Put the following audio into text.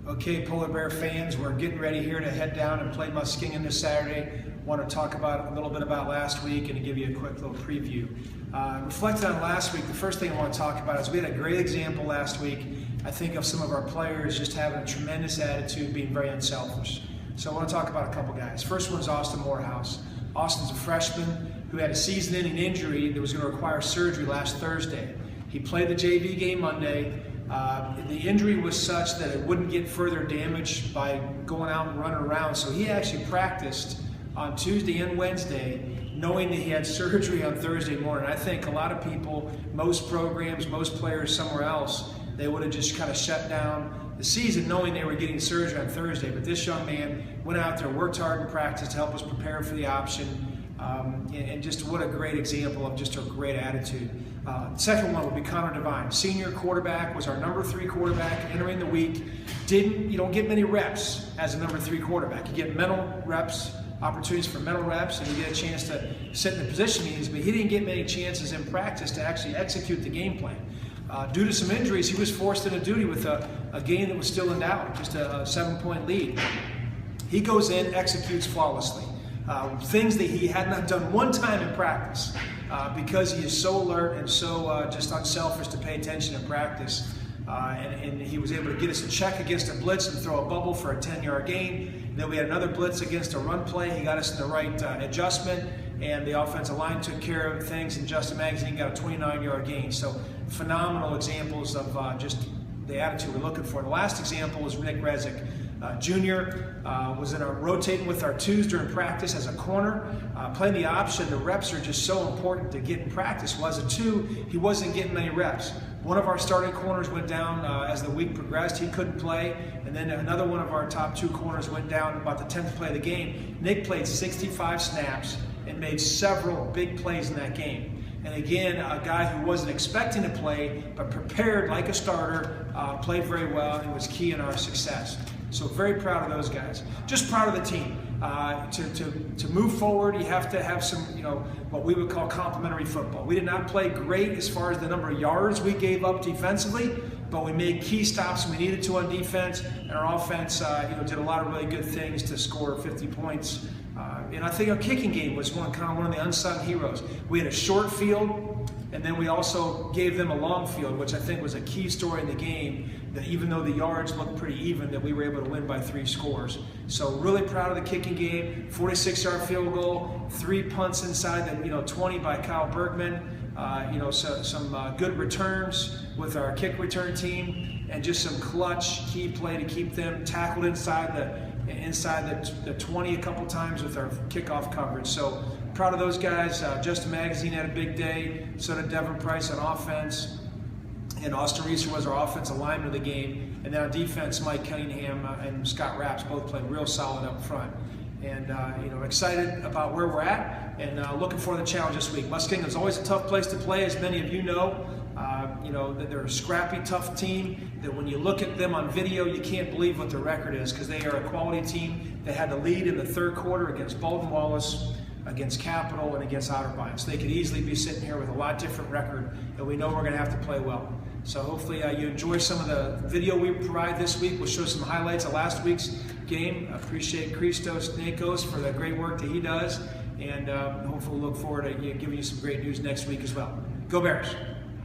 Okay, Polar Bear fans, we're getting ready here to head down and play Muskegon this Saturday. Want to talk about a little bit about last week and to give you a quick little preview. Reflecting on last week, the first thing I want to talk about is we had a great example last week, I think, of some of our players just having a tremendous attitude, being very unselfish. So I want to talk about a couple guys. First one's Austin Morehouse. Austin's a freshman who had a season-ending injury that was going to require surgery last Thursday. He played the JV game Monday. The injury was such that it wouldn't get further damaged by going out and running around, so he actually practiced on Tuesday and Wednesday knowing that he had surgery on Thursday morning. I think a lot of people, most programs, most players somewhere else, they would have just kind of shut down the season knowing they were getting surgery on Thursday. But this young man went out there, worked hard in practice to help us prepare for the option. And just what a great example of just a great attitude. The second one would be Connor Devine. Senior quarterback, was our number 3 quarterback entering the week. You don't get many reps as a number 3 quarterback. You get mental reps, opportunities for mental reps, and you get a chance to sit in the position meetings, but he didn't get many chances in practice to actually execute the game plan. Due to some injuries, he was forced into duty with a game that was still in doubt, just a 7-point lead. He goes in, executes flawlessly. Things that he had not done one time in practice because he is so alert and so just unselfish to pay attention in practice. And he was able to get us a check against a blitz and throw a bubble for a 10-yard gain. Then we had another blitz against a run play. He got us in the right adjustment, and the offensive line took care of things, and Justin Magazine got a 29-yard gain. So phenomenal examples of just the attitude we're looking for. And the last example was Nick Rezick. Junior was rotating with our 2s during practice as a corner, playing the option. The reps are just so important to get in practice. Well, as a 2, he wasn't getting many reps. One of our starting corners went down as the week progressed. He couldn't play. And then another one of our top 2 corners went down about the 10th play of the game. Nick played 65 snaps and made several big plays in that game. And again, a guy who wasn't expecting to play, but prepared like a starter, played very well and was key in our success. So very proud of those guys. Just proud of the team. To move forward, you have to have some, what we would call complementary football. We did not play great as far as the number of yards we gave up defensively, but we made key stops when we needed to on defense, and our offense, did a lot of really good things to score 50 points. And I think our kicking game was one of the unsung heroes. We had a short field, and then we also gave them a long field, which I think was a key story in the game, that even though the yards looked pretty even, that we were able to win by 3 scores. So really proud of the kicking game. 46-yard field goal, 3 punts inside the 20 by Kyle Bergman. Some good returns with our kick return team, and just some clutch key play to keep them tackled inside the 20 a couple times with our kickoff coverage. So proud of those guys. Justin Magazine had a big day. So did Devin Price on offense. And Austin Reeser was our offensive lineman of the game. And then on defense, Mike Cunningham and Scott Rapps both played real solid up front. And excited about where we're at, and looking for the challenge this week. Muskegon is always a tough place to play, as many of you know. That they're a scrappy, tough team, that when you look at them on video, you can't believe what their record is, because they are a quality team. They had the lead in the 3rd quarter against Bolton Wallace, against Capital, and against Otterbein. So they could easily be sitting here with a lot different record, and we know we're going to have to play well. So hopefully you enjoy some of the video we provide this week. We'll show some highlights of last week's game. I appreciate Christos Nakos for the great work that he does, and hopefully we'll look forward to giving you some great news next week as well. Go Bears!